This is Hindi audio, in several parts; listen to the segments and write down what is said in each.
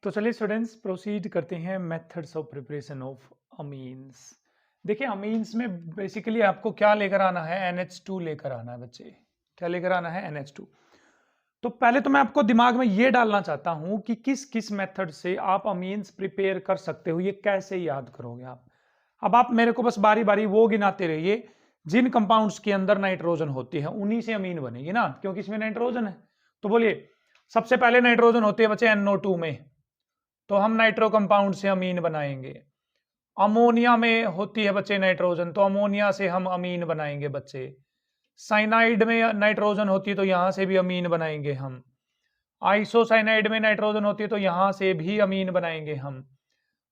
तो चलिए स्टूडेंट्स प्रोसीड करते हैं methods of preparation of amines. देखिए अमीन्स में बेसिकली आपको क्या लेकर आना है, NH2 लेकर आना है बच्चे। क्या लेकर आना है? NH2। तो पहले तो मैं आपको दिमाग में ये डालना चाहता हूं कि किस किस मेथड से आप अमीन्स प्रिपेयर कर सकते हो, ये कैसे याद करोगे आप। अब आप मेरे को बस बारी बारी वो गिनाते रहिए जिन कंपाउंड्स के अंदर नाइट्रोजन होती है, उन्हीं से अमीन बनेगी ना, क्योंकि इसमें नाइट्रोजन है। तो बोलिए, सबसे पहले नाइट्रोजन होती है बच्चे NO2 में, तो हम नाइट्रो कंपाउंड से अमीन बनाएंगे। अमोनिया में होती है बच्चे नाइट्रोजन, तो अमोनिया से हम अमीन बनाएंगे बच्चे। साइनाइड में नाइट्रोजन होती है, तो यहां से भी अमीन बनाएंगे हम। आइसोसाइनाइड में नाइट्रोजन होती है, तो यहां से भी अमीन बनाएंगे हम।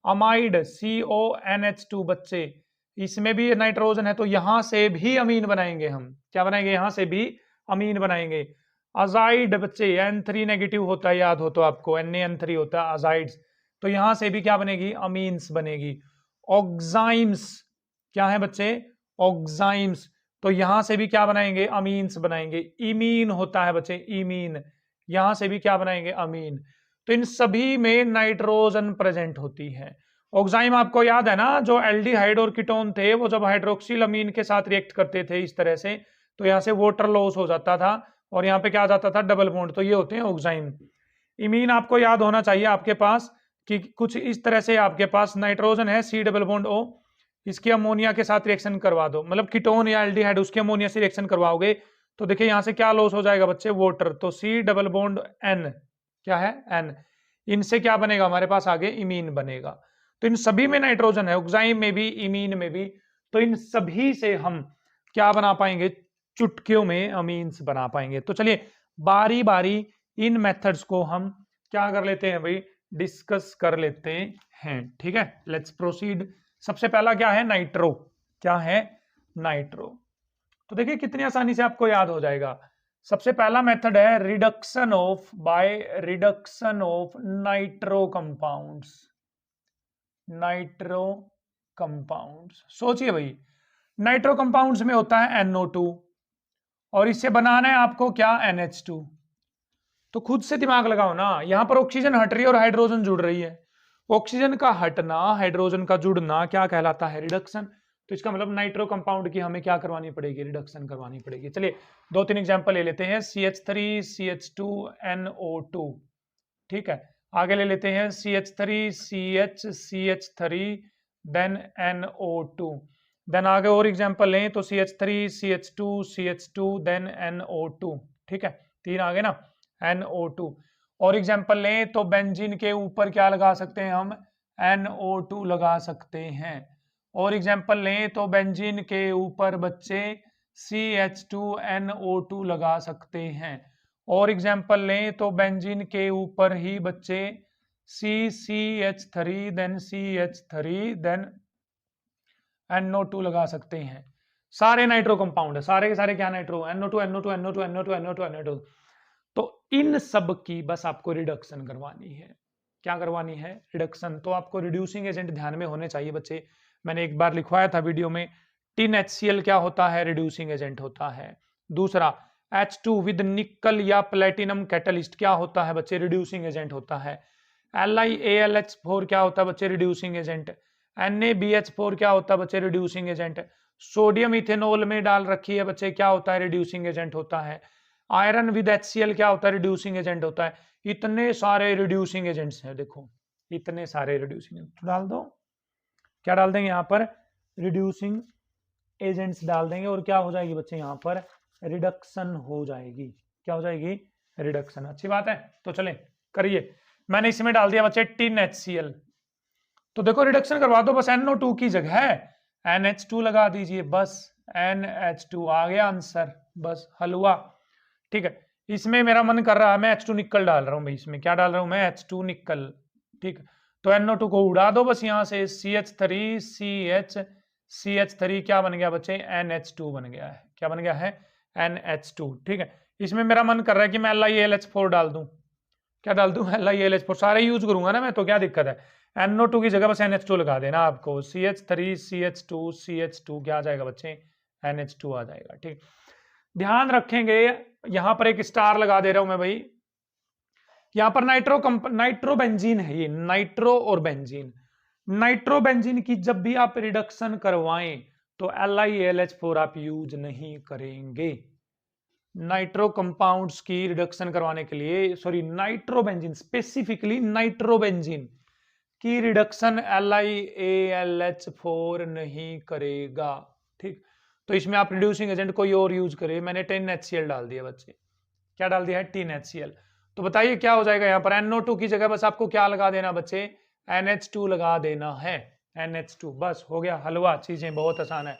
अमाइड CONH2 बच्चे, इसमें भी नाइट्रोजन है, तो यहां से भी अमीन बनाएंगे हम। क्या बनाएंगे? यहां से भी अमीन बनाएंगे। अजाइड बच्चे N3 नेगेटिव होता है, याद हो तो आपको, NaN3 होता है अजाइड्स, तो यहां से भी क्या बनेगी? अमीन्स बनेगी। ऑक्साइम्स क्या है बच्चे? ऑक्साइम्स, तो यहां से भी क्या बनाएंगे? अमीन्स बनाएंगे। इमीन होता है बच्चे, इमीन, यहां से भी क्या बनाएंगे? अमीन। तो इन सभी में नाइट्रोजन प्रेजेंट होती है। ऑक्साइम आपको याद है ना, जो एल्डिहाइड और कीटोन थे, वो जब हाइड्रोक्सिल अमीन के साथ रिएक्ट करते थे इस तरह से, तो यहां से वाटर लॉस हो जाता था और यहाँ पे क्या आ जाता था? Double bond. तो ये होते हैं ऑक्साइम। इमीन आपको याद होना चाहिए आपके पास कि कुछ इस तरह से आपके पास नाइट्रोजन है, C डबल बॉन्ड O, इसके अमोनिया के साथ रिएक्शन करवा दो, मतलब कीटोन या एल्डिहाइड उसके अमोनिया से रिएक्शन करवाओगे, तो देखिए यहां से क्या लॉस हो जाएगा बच्चे? वाटर। तो C डबल बॉन्ड N, क्या है? N। इनसे क्या बनेगा हमारे पास आगे? इमीन बनेगा। तो इन सभी में नाइट्रोजन है, ऑक्साइम में भी, इमीन में भी। तो इन सभी से हम क्या बना पाएंगे? चुटकियों में अमीन्स बना पाएंगे। तो चलिए बारी बारी इन मेथड्स को हम क्या कर लेते हैं भाई? डिस्कस कर लेते हैं। ठीक है, लेट्स प्रोसीड। सबसे पहला क्या है? नाइट्रो। क्या है? नाइट्रो। तो देखिए कितनी आसानी से आपको याद हो जाएगा। सबसे पहला मेथड है reduction of, by reduction of nitro compounds. Nitro compounds, सोचिए भाई, नाइट्रो कंपाउंड्स में होता है NO2 और इससे बनाना है आपको क्या? NH2। तो खुद से दिमाग लगाओ ना, यहां पर ऑक्सीजन हट रही है और हाइड्रोजन जुड़ रही है। ऑक्सीजन का हटना, हाइड्रोजन का जुड़ना क्या कहलाता है? रिडक्शन। तो इसका मतलब नाइट्रो कंपाउंड की हमें क्या करवानी पड़ेगी? रिडक्शन करवानी पड़ेगी। चलिए दो तीन एग्जांपल ले लेते हैं। CH3 CH2 NO2, ठीक है। आगे ले लेते हैं CH3 CH CH3 then NO2। Then आगे और एग्जांपल लें तो CH3 CH2 CH2 then NO2, ठीक है। तीन आगे ना, NO2। और एग्जांपल लें तो बेंजीन के ऊपर क्या लगा सकते हैं हम? NO2 लगा सकते हैं। और एग्जांपल लें तो बेंजीन के ऊपर बच्चे CH2NO2 लगा सकते हैं। और एग्जांपल लें तो बेंजीन के ऊपर ही बच्चे CH3 then CH3 then NO2 लगा सकते हैं। सारे नाइट्रो कंपाउंड है, सारे के सारे क्या? Nitro. NO2 NO2 NO2 NO2 NO2 NO2। तो इन सब की बस आपको रिडक्शन करवानी है। क्या करवानी है? रिडक्शन। तो आपको रिड्यूसिंग एजेंट ध्यान में होने चाहिए बच्चे। मैंने एक बार लिखवाया था वीडियो में, टिन HCl क्या होता है? रिड्यूसिंग एजेंट होता है। दूसरा H2 विद निकल या प्लेटिनम कैटलिस्ट क्या होता है बच्चे? रिड्यूसिंग एजेंट होता है। LiAlH4 क्या होता है बच्चे? Reducing agent. NaBH4 क्या होता है बच्चे? Reducing agent. सोडियम इथेनॉल में डाल रखी है बच्चे, क्या होता है? रिड्यूसिंग एजेंट होता है। आयरन विद HCl क्या होता है? रिड्यूसिंग एजेंट होता है। इतने सारे रिड्यूसिंग एजेंट्स हैं, देखो इतने सारे रिड्यूसिंग एजेंट डाल दो। क्या डाल देंगे यहाँ पर? रिड्यूसिंग एजेंट्स डाल देंगे और क्या हो जाएगी बच्चे? यहाँ पर रिडक्शन हो जाएगी। क्या हो जाएगी? रिडक्शन। अच्छी बात है, तो चलें करिए। मैंने इसमें डाल दिया बच्चे टिन HCl, तो देखो रिडक्शन करवा दो बस। NO2 की जगह NH2 लगा दीजिए, बस NH2 आ गया आंसर, बस हल हुआ। ठीक है, इसमें मेरा मन कर रहा है मैं H2 निकल डाल रहा हूं भाई। इसमें क्या डाल रहा हूं मैं? H2 निकल। ठीक है, तो NO2 को उड़ा दो बस यहां से। CH3 CH3 क्या बन गया बच्चे? NH2 बन गया है। क्या बन गया है? NH2। ठीक है, इसमें मेरा मन कर रहा है कि मैं LiAlH4 डाल दूं। क्या डाल दूं? LiAlH4 सारे यूज करूंगा ना मैं, तो क्या दिक्कत है? NO2 की जगह बस NH2 लगा देना आपको। CH3 CH2 CH2 क्या आ जाएगा बच्चे? NH2 आ जाएगा। ठीक, ध्यान रखेंगे, यहां पर एक स्टार लगा दे रहा हूं मैं भाई। यहां पर नाइट्रोबेंजीन है, ये नाइट्रो और बेंजीन। नाइट्रोबेंजीन की जब भी आप रिडक्शन करवाएं तो LiAlH4 आप यूज नहीं करेंगे। नाइट्रो कंपाउंड्स की रिडक्शन करवाने के लिए, सॉरी नाइट्रोबेंजीन, स्पेसिफिकली नाइट्रोबेंजीन की रिडक्शन LiAlH4 नहीं करेगा। ठीक, तो इसमें आप रिड्यूसिंग एजेंट कोई और यूज करें। मैंने 10HCl डाल दिया बच्चे, क्या डाल दिया है? 10HCl। तो बताइए क्या हो जाएगा यहाँ पर? NO2 की जगह बस आपको क्या लगा देना बच्चे? NH2 लगा देना है, NH2। बस हो गया हलवा, चीजें बहुत आसान है।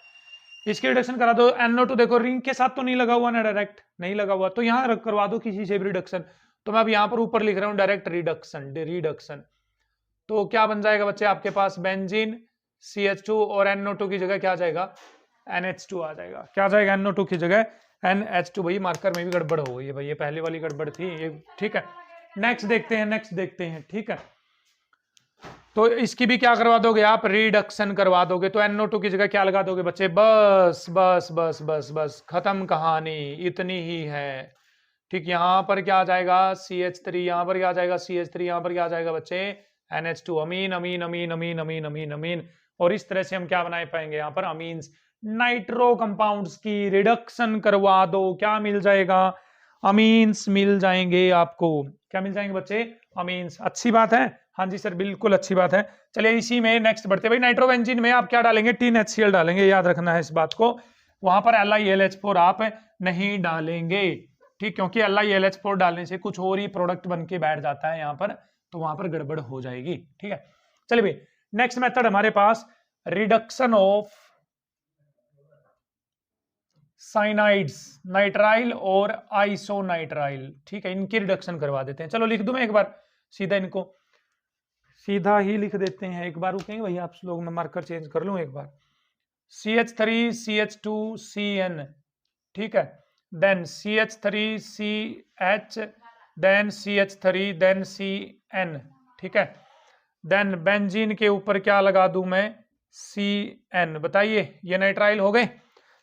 इसकी रिडक्शन करा दो। NO2 देखो रिंग के साथ तो नहीं लगा हुआ ना, डायरेक्ट नहीं लगा हुआ, तो यहाँ करवा दो किसी से भी रिडक्शन। तो मैं अब यहाँ पर ऊपर लिख रहा हूँ डायरेक्ट रिडक्शन। तो क्या बन जाएगा बच्चे आपके पास? बेंजीन CH2 और NO2 की जगह क्या आ जाएगा? NH2 आ जाएगा। क्या आ जाएगा? NO2 की जगह NH2। भाई मार्कर में भी गड़बड़ हो गई है भाई, ये पहले वाली गड़बड़ थी ये। ठीक है, नेक्स्ट देखते हैं। ठीक है, तो इसकी भी क्या करवा दोगे आप? रिडक्शन करवा दोगे। तो NO2 की जगह क्या लगा दोगे बच्चे? बस बस बस बस बस, खत्म कहानी, इतनी ही है। ठीक, यहां पर क्या आ जाएगा? CH3, यहां पर क्या आ जाएगा? CH3, यहां पर क्या आ जाएगा बच्चे? NH2। अमीन अमीन अमीन अमीन अमीन अमीन अमीन। और इस तरह से हम क्या बना पाएंगे यहाँ पर? अमीन्स। नाइट्रो कंपाउंड्स की रिडक्शन करवा दो, क्या मिल जाएगा? अमीन्स मिल जाएंगे आपको। क्या मिल जाएंगे बच्चे? अमीन्स। अच्छी बात है, हाँ जी सर बिल्कुल अच्छी बात है। चलिए इसी में नेक्स्ट बढ़ते। भाई नाइट्रोबेंजीन में आप क्या डालेंगे? 10HCl डालेंगे, याद रखना है इस बात को। वहां पर LiAlH4 आप नहीं डालेंगे। ठीक, क्योंकि LiAlH4 डालने से कुछ और ही प्रोडक्ट बन के बैठ जाता है यहाँ पर, तो वहां पर गड़बड़ हो जाएगी। ठीक है, चलिए भाई नेक्स्ट मेथड हमारे पास रिडक्शन ऑफ साइनाइड्स, नाइट्राइल और आइसोनाइट्राइल। ठीक है, इनकी रिडक्शन करवा देते हैं। चलो लिख दूं मैं एक बार सीधा, इनको सीधा ही लिख देते हैं एक बार। रुकेंगे भैया आप लोग, मैं मार्कर चेंज कर लूं एक बार। CH3 CH2 CN। ठीक है, then CH3 CH, then CH3, then CN। ठीक है, देन बेंजीन के ऊपर क्या लगा दूं मैं? CN। बताइए ये नाइट्राइल हो गए।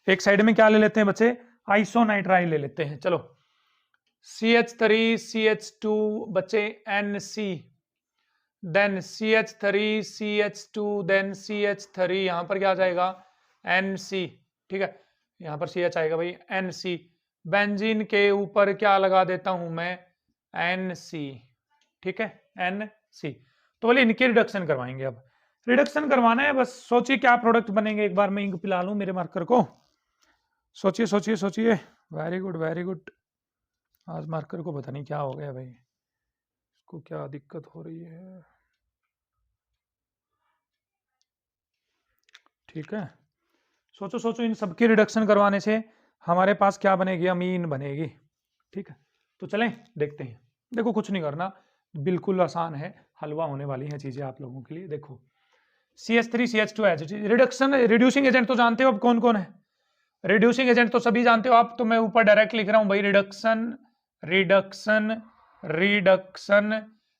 एक साइड में क्या ले लेते हैं बच्चे? आइसोनाइट्राइल ले लेते हैं। चलो CH3 CH2 बच्चे NC, then CH3 CH2, then CH3, यहां पर क्या आ जाएगा? NC। ठीक है, यहां पर CH आएगा भाई, NC। बेंजीन के ऊपर क्या लगा देता हूं मैं? NC। ठीक है, NC। तो बोले इनकी रिडक्शन करवाएंगे। अब रिडक्शन करवाना है, बस सोचिए क्या प्रोडक्ट बनेंगे। एक बार मैं इंक पिला लूं मेरे मार्कर को। सोचिए सोचिए सोचिए। Very good very good. आज मार्कर को पता नहीं क्या हो गया भाई, इसको क्या दिक्कत हो रही है। ठीक है, सोचो सोचो, इन सबकी रिडक्शन करवाने से हमारे पास क्या बनेगी? अमीन बनेगी। ठीक है, तो चलें देखते हैं। देखो कुछ नहीं करना, बिल्कुल आसान है, हलवा होने वाली है चीजें आप लोगों के लिए। देखो CH3 CH2 reduction, reducing agent तो जानते हो अब कौन कौन है? रिड्यूसिंग एजेंट तो सभी जानते हो आप, तो मैं ऊपर डायरेक्ट लिख रहा हूं भाई रिडक्शन रिडक्शन रिडक्शन।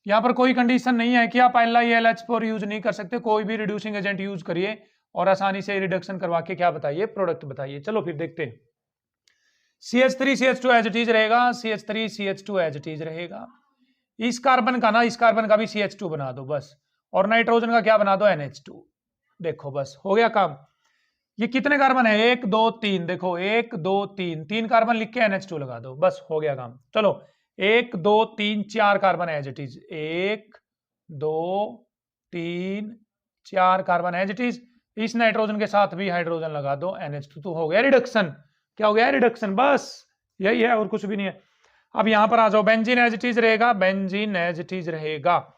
यहां पर कोई कंडीशन नहीं है कि आप LiAlH4 यूज नहीं कर सकते, कोई भी रिड्यूसिंग एजेंट यूज करिए और आसानी से रिडक्शन करवा के क्या बताइए? प्रोडक्ट बताइए। चलो फिर देखते हैं। CH3 CH2 as it is रहेगा, CH3 CH2 as it is रहेगा। इस कार्बन का ना, इस कार्बन का भी CH2 बना दो बस, और नाइट्रोजन का क्या बना दो? NH2। देखो बस हो गया काम। ये कितने कार्बन है? 1 2 3। देखो 1 2 3, 3 कार्बन लिख के NH2 लगा दो, बस हो गया काम। चलो 1 2 3 4 carbon as it is, 1 2 3 4 carbon as it is. इस नाइट्रोजन के साथ भी हाइड्रोजन लगा दो, NH2। तो हो गया रिडक्शन। क्या हो गया? रिडक्शन। बस यही है और कुछ भी नहीं है। अब यहां पर आ जाओ, बेंजीन एज इट इज रहेगा, बेंजीन एज इट इज रहेगा।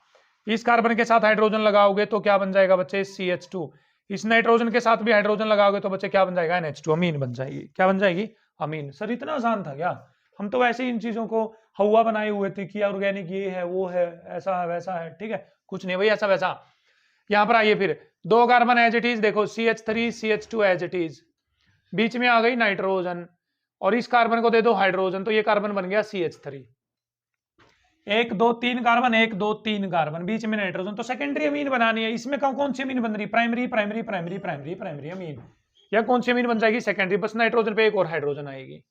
इस कार्बन के साथ हाइड्रोजन लगाओगे तो क्या बन जाएगा बच्चे? CH2। इस नाइट्रोजन के साथ भी हाइड्रोजन लगाओगे तो बच्चे क्या बन जाएगा? NH2। अमीन बन जाएगी। क्या बन जाएगी? अमीन। सर इतना आसान था क्या? हम तो वैसे ही इन चीजों को हवा बनाए हुए थे कि ऑर्गेनिक ये है वो है, ऐसा है वैसा है। ठीक है, कुछ नहीं भाई ऐसा वैसा। यहां पर आइए फिर, 2 कार्बन एज इट इज, देखो CH3 CH2 as it is, बीच में आ गई नाइट्रोजन, और इस कार्बन को दे दो हाइड्रोजन, तो ये कार्बन बन गया CH3। 1 2 3 कार्बन, 1 2 3 कार्बन, बीच में नाइट्रोजन, तो सेकेंडरी अमीन बनानी है। इसमें कौन सी अमीन बन रही? Primary primary primary primary primary amine. या कौन सी अमीन बन जाएगी? सेकेंडरी। बस नाइट्रोजन पे एक और हाइड्रोजन आएगी।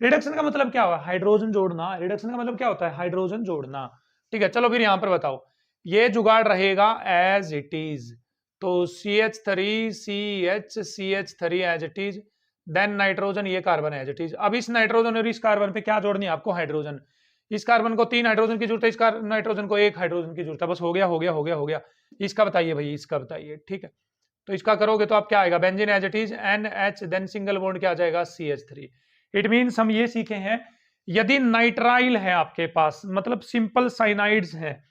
रिडक्शन का मतलब क्या हुआ? हाइड्रोजन जोड़ना। रिडक्शन का मतलब क्या होता है? हाइड्रोजन जोड़ना। ठीक है, चलो फिर यहां पर बताओ, ये जुगाड़ रहेगा एज इट इज, तो CH3 as it is, then nitrogen, ये कार्बन एज इट इज। अब इस नाइट्रोजन और इस कार्बन पे क्या जोड़नी है आपको? हाइड्रोजन। इस कार्बन को 3 हाइड्रोजन की जरूरत है, इस नाइट्रोजन को 1 हाइड्रोजन की जरूरत है, बस हो गया हो गया हो गया हो गया। इसका बताइए भाई, इसका बताइए, ठीक है। तो इसका करोगे तो आप क्या आएगा? Benzene as it is, NH, then single bond क्या आ जाएगा? CH3। इट मींस हम ये सीखे हैं, यदि नाइट्राइल है आपके पास, मतलब सिंपल साइनाइड्स हैं,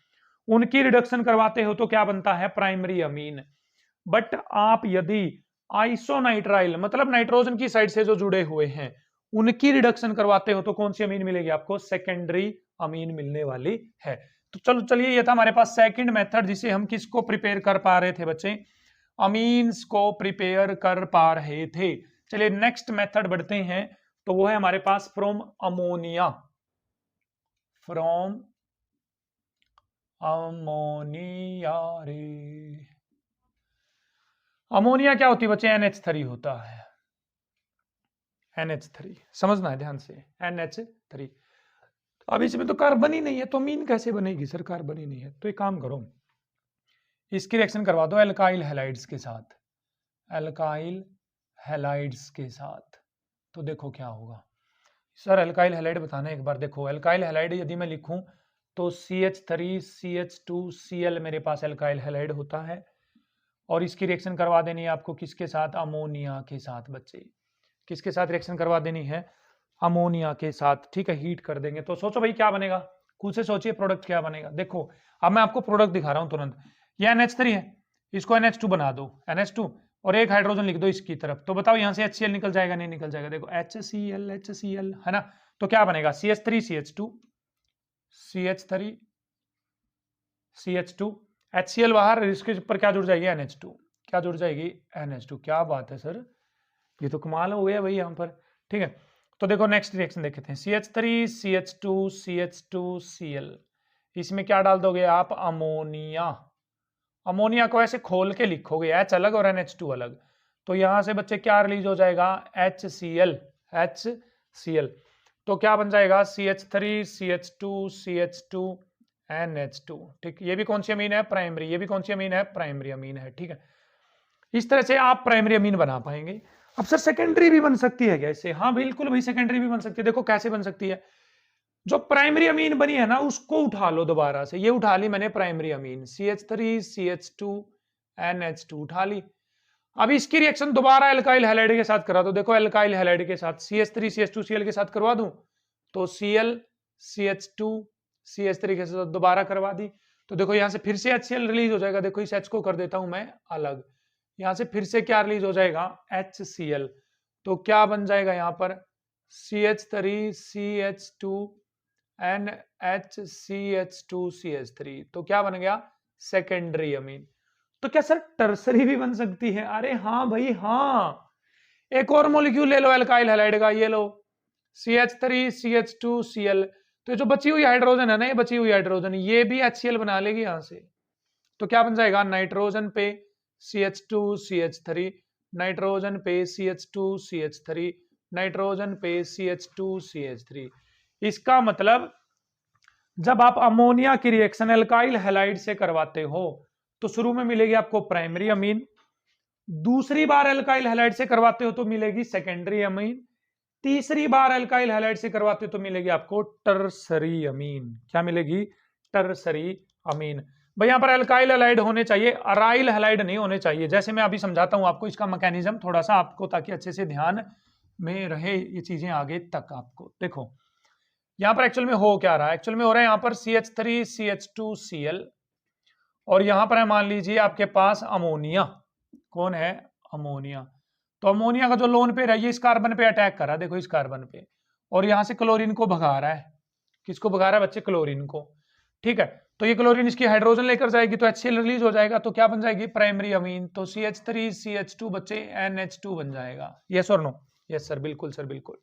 उनकी रिडक्शन करवाते हो तो क्या बनता है? Primary amine. बट आप यदि आइसोनाइट्राइल, मतलब नाइट्रोजन की साइड से जो जुड़े हुए हैं, उनकी रिडक्शन करवाते हो तो कौन सी अमीन मिलेगी आपको? सेकेंडरी अमीन मिलने वाली है। तो चलो चलिए, ये था हमारे पास सेकंड मेथड, जिसे हम किसको प्रिपेयर कर पा रहे थे बच्चे? अमीन्स को प्रिपेयर कर पा रहे थे। चलिए नेक्स्ट मेथड बढ़ते हैं, तो वो है हमारे पास फ्रॉम अमोनिया। फ्रॉम अमोनिया रे, अमोनिया क्या होती है बच्चे? NH3 होता है, NH3 समझना है ध्यान से, NH3। अब इसमें तो कार्बन ही नहीं है, तो अमीन कैसे बनेगी सर? कार्बन ही नहीं है, तो एक काम करो, इसकी रिएक्शन करवा दो एल्काइल हैलाइड्स के साथ, एल्काइल हैलाइड्स के साथ, तो देखो क्या होगा। सर एल्काइल हैलाइड बताना एक बार। देखो एल्काइल हैलाइड यदि मैं लिखूं तो CH3CH2Cl मेरे पास एल्काइल हैलाइड होता है, और इसकी रिएक्शन करवा देनी है आपको किसके साथ? अमोनिया के साथ बच्चे। किसके साथ रिएक्शन करवा देनी है? अमोनिया के साथ, ठीक है। हीट कर देंगे तो सोचो भाई क्या बनेगा, खुद से सोचिए प्रोडक्ट क्या बनेगा। देखो अब मैं आपको प्रोडक्ट दिखा रहा हूं तुरंत। ये NH3 है, इसको NH2 बना दो, NH2, और एक हाइड्रोजन लिख दो इसकी तरफ, तो बताओ यहां से HCl निकल जाएगा? नहीं निकल जाएगा। देखो HCl है ना, तो क्या बनेगा? CH3CH2, CH3 CH2, HCl बाहर, इसके ऊपर क्या जुड़ जाएगी? NH2। क्या जुड़ जाएगी? NH2। क्या बात है सर, ये तो कमाल हो गया भाई यहाँ पर, ठीक है। तो देखो नेक्स्ट रिएक्शन देखते हैं, CH3CH2CH2Cl, इसमें क्या डाल दोगे आप? अमोनिया। अमोनिया को ऐसे खोल के लिखोगे, H अलग और NH2 अलग, तो यहां से बच्चे क्या रिलीज हो जाएगा? HCl। HCl, तो क्या बन जाएगा? CH3CH2CH2NH2, ठीक। ये भी कौन सी अमीन है? प्राइमरी। ये भी कौन सी अमीन है? प्राइमरी अमीन है, ठीक है। इस तरह से आप प्राइमरी अमीन बना पाएंगे। अब सर सेकेंडरी भी बन सकती है क्या इससे? हाँ बिल्कुल भाई, सेकेंडरी भी बन सकती है। देखो कैसे बन सकती है, जो प्राइमरी अमीन बनी है ना, उसको उठा लो दोबारा से। ये उठा ली मैंने प्राइमरी अमीन, CH3CH2NH2 उठा ली। अब इसकी रिएक्शन दोबारा एल्काइल हैलाइड के साथ करा दो। देखो एल्काइल हैलाइड के साथ CH3CH2Cl के साथ करवा दूं, तो Cl CH2 CH3 के साथ दोबारा करवा दी, तो देखो यहां से फिर से HCl रिलीज हो जाएगा। देखो इस H को कर देता हूं मैं अलग, यहां से फिर से क्या रिलीज हो जाएगा? HCl। तो क्या बन जाएगा यहां पर? CH3CH2NHCH2CH3, तो क्या बन गया? Secondary amine. तो क्या सर टर्सरी भी बन सकती है? अरे हाँ भाई हाँ, एक और मॉलिक्यूल ले लो एल्काइल हैलाइड का, ये लो CH3CH2Cl, तो जो बची हुई हाइड्रोजन है ना, ये बची हुई हाइड्रोजन, ये भी HCl बना लेगी यहां से, तो क्या बन जाएगा? नाइट्रोजन पे CH2CH3, नाइट्रोजन पे CH2CH3, नाइट्रोजन पे CH2CH3। इसका मतलब जब आप अमोनिया की रिएक्शन एल्काइल हैलाइड से करवाते हो तो शुरू में मिलेगी आपको प्राइमरी अमीन, दूसरी बार एल्काइल हैलाइड से करवाते हो तो मिलेगी सेकेंडरी अमीन, तीसरी बार एल्काइल हैलाइड से करवाते हो तो मिलेगी आपको टर्सरी अमीन। क्या मिलेगी? टर्सरी अमीन। भाई यहां पर एल्काइल हैलाइड होने चाहिए, अराइल हैलाइड नहीं होने चाहिए। जैसे मैं अभी समझाता हूं आपको इसका मैकेनिज्म थोड़ा सा आपको, ताकि अच्छे से ध्यान में रहे ये चीजें आगे तक आपको। देखो यहां पर एक्चुअल में हो क्या रहा है? एक्चुअल में हो रहा है यहां पर CH3CH2Cl, और यहां पर है मान लीजिए आपके पास अमोनिया। कौन है? अमोनिया। तो अमोनिया का जो लोन पेयर है ये इस कार्बन पे अटैक कर रहा है, देखो इस कार्बन पे, और यहां से क्लोरीन को भगा रहा है। किसको भगा रहा है बच्चे? क्लोरीन को, ठीक है। तो ये क्लोरीन इसकी हाइड्रोजन लेकर जाएगी तो HCl रिलीज हो जाएगा, तो क्या बन जाएगी? Primary amine. तो CH3CH2 बच्चे NH2 बन जाएगा। यस और नो? यस सर, बिल्कुल सर, बिल्कुल।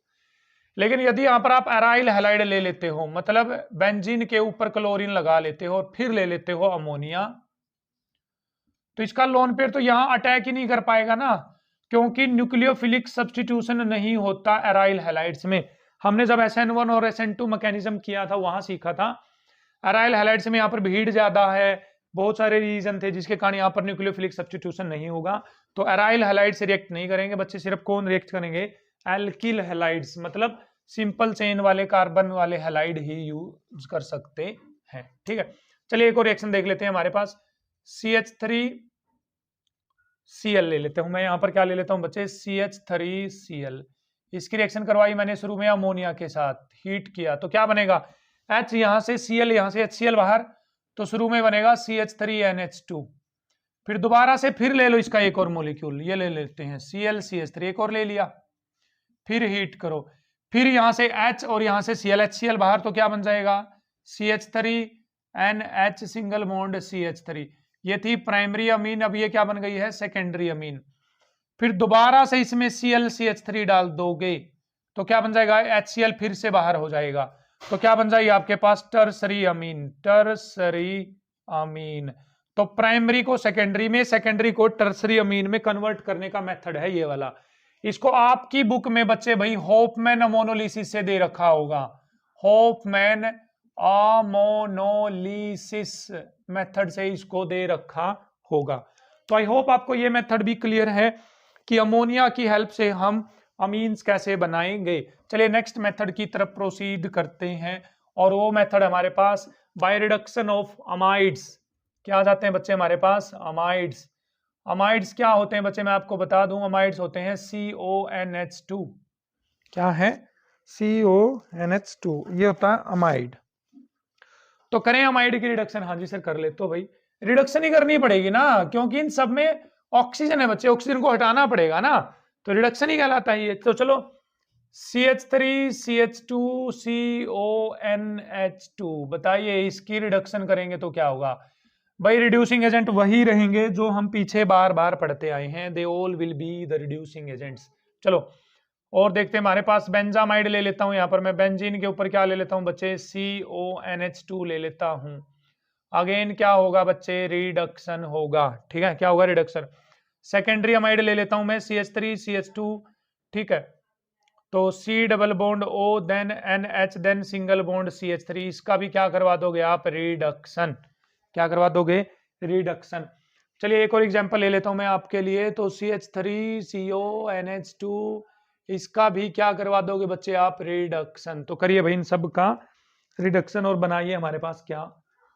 लेकिन यदि यहां पर आप एराइल हैलाइड ले लेते हो, मतलब बेंजीन के ऊपर क्लोरीन लगा लेते हो और फिर ले लेते हो अमोनिया, तो इसका लोन पेयर तो यहां अटैक ही नहीं कर पाएगा ना, क्योंकि न्यूक्लियोफिलिक सब्स्टिट्यूशन नहीं होता एराइल हैलाइड्स में। हमने जब SN1 और SN2 मैकेनिज्म किया था वहां सीखा था, एराइल हैलाइड्स में यहाँ पर भीड़ ज्यादा है, बहुत सारे रीजन थे जिसके कारण यहाँ पर न्यूक्लियोफिलिक सब्स्टिट्यूशन नहीं होगा, तो एराइल हैलाइड से रिएक्ट नहीं करेंगे बच्चे, सिर्फ कौन रिएक्ट करेंगे, एल्किल हैलाइड्स, मतलब सिंपल चेन वाले कार्बन वाले हैलाइड ही यूज कर सकते हैं। ठीक है, चलिए एक और रिएक्शन देख लेते हैं हमारे पास, CH3Cl ले लेते हूं मैं, यहां पर क्या ले लेता हूं बच्चे, CH3Cl, इसकी रिएक्शन करवाई मैंने शुरू में अमोनिया के साथ, हीट किया तो क्या बनेगा, H यहां से Cl, यहां से HCl बाहर, तो शुरू में बनेगा CH3NH2, फिर दोबारा से फिर ले लो इसका एक और मॉलिक्यूल, ये ले लेते हैं ClCH3, एक और ले लिया, फिर हीट करो, फिर यहां से H और यहां से Cl, HCl बाहर, तो क्या बन जाएगा CH3NH सिंगल बॉन्ड CH3, ये थी प्राइमरी अमीन, अब ये क्या बन गई है, सेकेंडरी अमीन, फिर दोबारा से इसमें ClCH3 डाल दोगे तो क्या बन जाएगा, HCl फिर से बाहर हो जाएगा, तो क्या बन जाएगी आपके पास टर्सरी अमीन, टर्सरी अमीन। तो प्राइमरी को सेकेंडरी में, सेकेंडरी को टर्सरी अमीन में कन्वर्ट करने का मेथड है ये वाला, इसको आपकी बुक में बच्चे भाई होफमैन अमोनोलिसिस से दे रखा होगा, होफमैन अमोनोलिसिस मेथड से इसको दे रखा होगा। तो आई होप आपको ये मेथड भी क्लियर है कि अमोनिया की हेल्प से हम अमीन्स कैसे बनाएंगे। चलिए नेक्स्ट मेथड की तरफ प्रोसीड करते हैं, और वो मेथड हमारे पास बाय रिडक्शन ऑफ अमाइड्स, क्या आ जाते हैं बच्चे हमारे पास, अमाइड्स। अमाइड्स क्या होते हैं बच्चे, मैं आपको बता दूं, अमाइड्स होते हैं CONH2, क्या है, CONH2, ये होता है अमाइड। तो करें अमाइड की रिडक्शन, हाँ जी सर कर ले, तो भाई रिडक्शन ही करनी पड़ेगी ना, क्योंकि इन सब में ऑक्सीजन है बच्चे, ऑक्सीजन को हटाना पड़ेगा ना, तो रिडक्शन ही कहलाता है ये। तो चलो CH3CH2CONH2, बताइए इसकी रिडक्शन करेंगे तो क्या होगा भाई, रिड्यूसिंग एजेंट वही रहेंगे जो हम पीछे बार बार पढ़ते आए हैं, they all will be the reducing agents. चलो और देखते हैं, हमारे पास बेंजामाइड ले लेता हूं, यहां पर मैं बेंजीन के ऊपर क्या ले लेता हूं बच्चे, CONH2 ले लेता हूं, अगेन क्या होगा बच्चे, रिडक्शन होगा, ठीक है, क्या होगा, रिडक्शन। सेकेंडरी अमाइड ले लेता हूं मैं CH3CH2, ठीक है, तो C double bond O then NH then single bond CH3, इसका भी क्या करवा दोगे आप, रिडक्शन, क्या करवा दोगे, रिडक्शन। चलिए एक और एग्जांपल ले लेता हूं मैं आपके लिए, तो CH3CONH2, इसका भी क्या करवा दोगे बच्चे आप, रिडक्शन। तो करिए भाई इन सब का रिडक्शन और बनाइए हमारे पास क्या,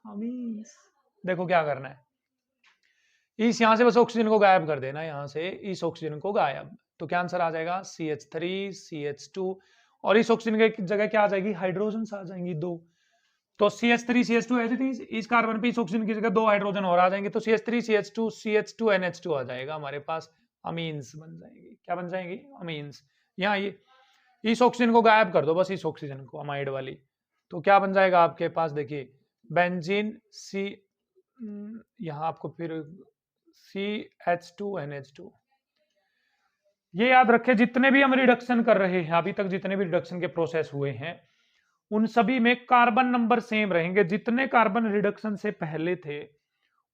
अमीन्स। देखो क्या करना है, इस यहां से बस ऑक्सीजन को गायब कर देना, यहां से इस ऑक्सीजन को गायब, तो क्या आंसर आ जाएगा, CH3CH2, और इस ऑक्सीजन की जगह क्या आ जाएगी, हाइड्रोजन आ जाएंगी दो, तो CH3CH2 एज इट इज, इस कार्बन पे इस ऑक्सीजन की जगह दो हाइड्रोजन और आ जाएंगे, तो CH3CH2 CH2NH2 आ जाएगा, हमारे पास अमीन्स बन जाएंगे, क्या बन जाएंगी, अमीन्स। यहाँ ये इस ऑक्सीजन को गायब कर दो, बस इस ऑक्सीजन को, अमाइड वाली, तो क्या बन जाएगा आपके पास, देखिए बेंजीन सी, यहाँ आपको फिर CH2NH2, ये याद रखें जितने भी हम रिडक्शन कर रहे हैं अभी तक, जितने भी रिडक्शन के प्रोसेस हुए हैं उन सभी में कार्बन नंबर सेम रहेंगे, जितने कार्बन रिडक्शन से पहले थे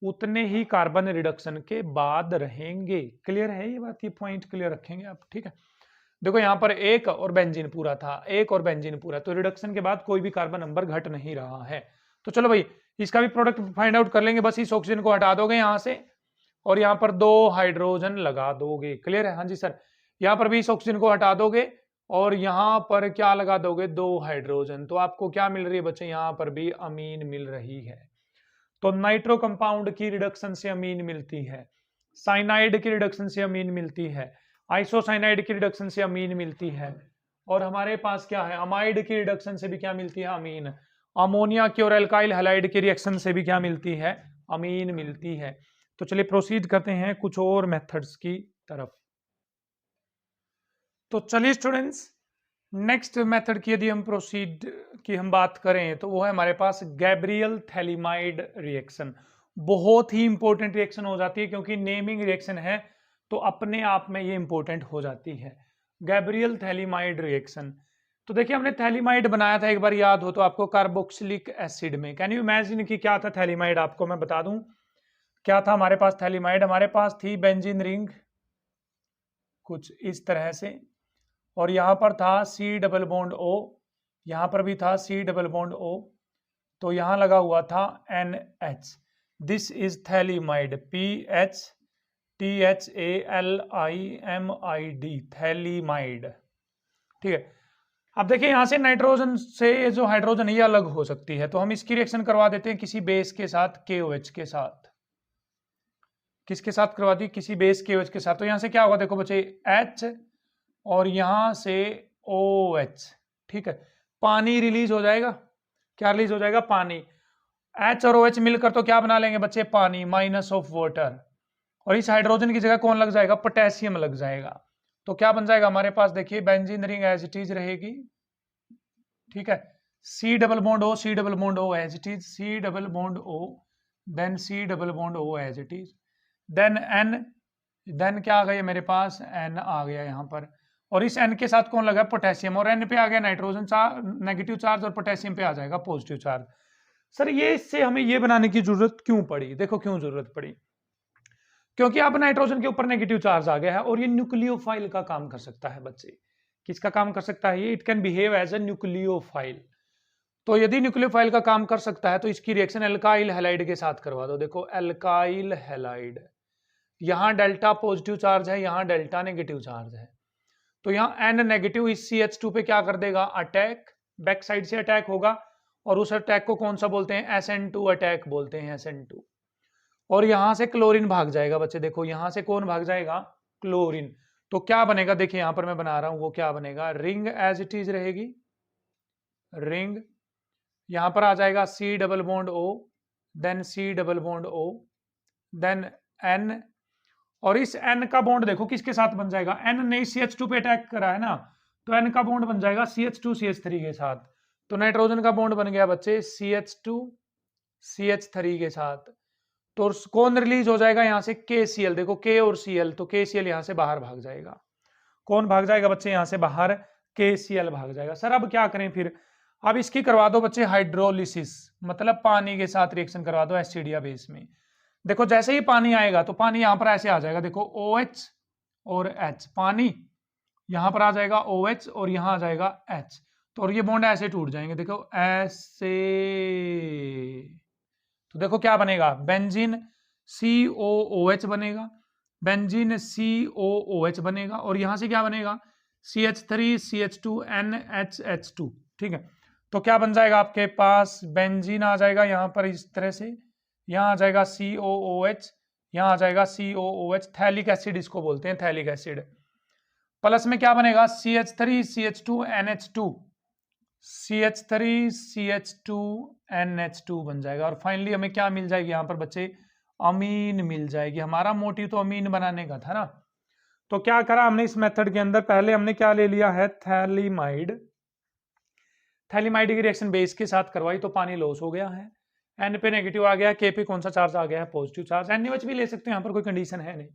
उतने ही कार्बन रिडक्शन के बाद रहेंगे। क्लियर है ये बात, ये पॉइंट क्लियर रखेंगे आप, ठीक है। देखो यहाँ पर एक और बेंजीन पूरा था, एक और बेंजीन पूरा, तो रिडक्शन के बाद कोई भी कार्बन नंबर घट नहीं रहा है। तो चलो भाई इसका भी प्रोडक्ट फाइंड आउट कर लेंगे, बस इस ऑक्सीजन को हटा दोगे यहाँ से और यहाँ पर दो हाइड्रोजन लगा दोगे। क्लियर है, हाँ जी सर, यहाँ पर भी इस ऑक्सीजन को हटा दोगे और यहाँ पर क्या लगा दोगे, दो हाइड्रोजन, तो आपको क्या मिल रही है बच्चे, यहाँ पर भी अमीन मिल रही है। तो नाइट्रो कंपाउंड की रिडक्शन से अमीन मिलती है, साइनाइड की रिडक्शन से अमीन मिलती है, आइसोसाइनाइड की रिडक्शन से अमीन मिलती है, और हमारे पास क्या है, अमाइड की रिडक्शन से भी क्या मिलती है, अमीन। अमोनिया की और एल्काइल हैलाइड की रिएक्शन से भी क्या मिलती है, अमीन मिलती है। तो चलिए प्रोसीड करते हैं कुछ और मेथड्स की तरफ। तो चलिए स्टूडेंट्स नेक्स्ट मेथड की यदि हम प्रोसीड की हम बात करें तो वो है हमारे पास गैब्रियल थैलिमाइड रिएक्शन। बहुत ही इंपॉर्टेंट रिएक्शन हो जाती है क्योंकि नेमिंग रिएक्शन है तो अपने आप में ये इंपॉर्टेंट हो जाती है, गैब्रियल थैलिमाइड रिएक्शन। तो देखिए हमने थैलिमाइड बनाया था एक बार, याद हो तो आपको, कार्बोक्सिलिक एसिड में। कैन यू इमेजिन कि क्या था थैलिमाइड, आपको मैं बता दूं क्या था हमारे पास थैलिमाइड। हमारे पास थी बेंजीन रिंग कुछ इस तरह से, और यहां पर था C डबल बॉन्ड O, यहां पर भी था C डबल बॉन्ड O, तो यहां लगा हुआ था NH, this is phthalimide, PHTHALIMID, phthalimide. ठीक है, अब देखिए यहां से नाइट्रोजन से जो हाइड्रोजन ये अलग हो सकती है, तो हम इसकी रिएक्शन करवा देते हैं किसी बेस के साथ, KOH के साथ। किसके साथ करवा दी? किसी बेस KOH के साथ। तो यहां से क्या होगा देखो बच्चे, H और यहां से OH। ठीक है, पानी रिलीज हो जाएगा। क्या रिलीज हो जाएगा? पानी। H और OH मिलकर तो क्या बना लेंगे बच्चे? पानी, माइनस ऑफ वाटर। और इस हाइड्रोजन की जगह कौन लग जाएगा? पोटेशियम लग जाएगा। तो क्या बन जाएगा हमारे पास? देखिए benzene ring as it is रहेगी। ठीक है, C double bond O, C double bond O it it इज, C double bond O, then C double bond O it it is, then N, then क्या आ गया मेरे पास? N आ गया यहाँ पर। और इस N के साथ कौन लगा? पोटेशियम। और N पे आ गया नाइट्रोजन नेगेटिव चार्ज, और पोटेशियम पे आ जाएगा पॉजिटिव चार्ज। सर ये इससे हमें ये बनाने की जरूरत क्यों पड़ी? देखो क्यों जरूरत पड़ी, क्योंकि अब नाइट्रोजन के ऊपर नेगेटिव चार्ज आ गया है और ये न्यूक्लियोफाइल का काम कर सकता है बच्चे। किसका काम कर सकता है ये? It can behave as a nucleophile. तो यदि न्यूक्लियोफाइल का काम कर सकता है तो इसकी रिएक्शन एल्काइल हैलाइड के साथ करवा दो। देखो एल्काइल हैलाइड, यहां डेल्टा पॉजिटिव चार्ज है, यहां डेल्टा नेगेटिव चार्ज है। तो यहां N नेगेटिव इस CH2 पे क्या कर देगा? अटैक, बैक साइड से अटैक होगा। और उस अटैक को कौन सा बोलते हैं? SN2 अटैक बोलते हैं, SN2। और यहां से क्लोरीन भाग जाएगा बच्चे। देखो यहां से कौन भाग जाएगा? क्लोरीन। तो क्या बनेगा? देखिए यहां पर मैं बना रहा हूं, वो क्या बनेगा? रिंग एज इट इज रहेगी, रिंग। यहां पर आ जाएगा C double bond O, then C double bond O, then N। और इस N का बॉन्ड देखो किसके साथ बन जाएगा? N ने CH2 पे अटैक करा है ना, तो N का बॉन्ड बन जाएगा CH2 CH3 के साथ। तो नाइट्रोजन का बॉन्ड बन गया बच्चे CH2 CH3 के साथ। तो कौन रिलीज हो जाएगा यहां से? KCl। देखो K और Cl, तो KCl यहां से बाहर भाग जाएगा। कौन भाग जाएगा बच्चे यहां से बाहर? KCl भाग जाएगा। सर अब क्या करें फिर? अब इसकी करवा दो बच्चे हाइड्रोलिसिस, मतलब पानी के साथ रिएक्शन करवा दो एसिडिया बेस में। देखो जैसे ही पानी आएगा तो पानी यहां पर ऐसे आ जाएगा। देखो OH और H, पानी यहां पर आ जाएगा OH और यहां आ जाएगा H। तो और ये बॉन्ड ऐसे टूट जाएंगे, देखो ऐसे। तो देखो क्या बनेगा? बेंजीन COOH बनेगा, बेंजीन COOH बनेगा। और यहां से क्या बनेगा? CH3 CH2 NHH2। ठीक है, तो क्या बन जाएगा आपके पास? बेंजीन आ जाएगा यहां पर इस तरह से, यहां आ जाएगा COOH, यहां आ जाएगा COOH, थैलिक एसिड इसको बोलते हैं, थैलिक एसिड। प्लस में क्या बनेगा? CH3 CH2 NH2, CH3 CH2 NH2 बन जाएगा। और फाइनली हमें क्या मिल जाएगी यहां पर बच्चे? अमीन मिल जाएगी। हमारा मोटिव तो अमीन बनाने का था ना। तो क्या करा हमने इस मेथड के अंदर? पहले हमने क्या ले लिया है? थैलीमाइड। थैलीमाइड की रिएक्शन बेस के साथ करवाई तो पानी लॉस हो गया है, N पे नेगेटिव आ गया, K पे कौन सा चार्ज आ गया है? Positive charge. NaOH भी ले सकते हैं, यहाँ पर कोई कंडीशन है नहीं।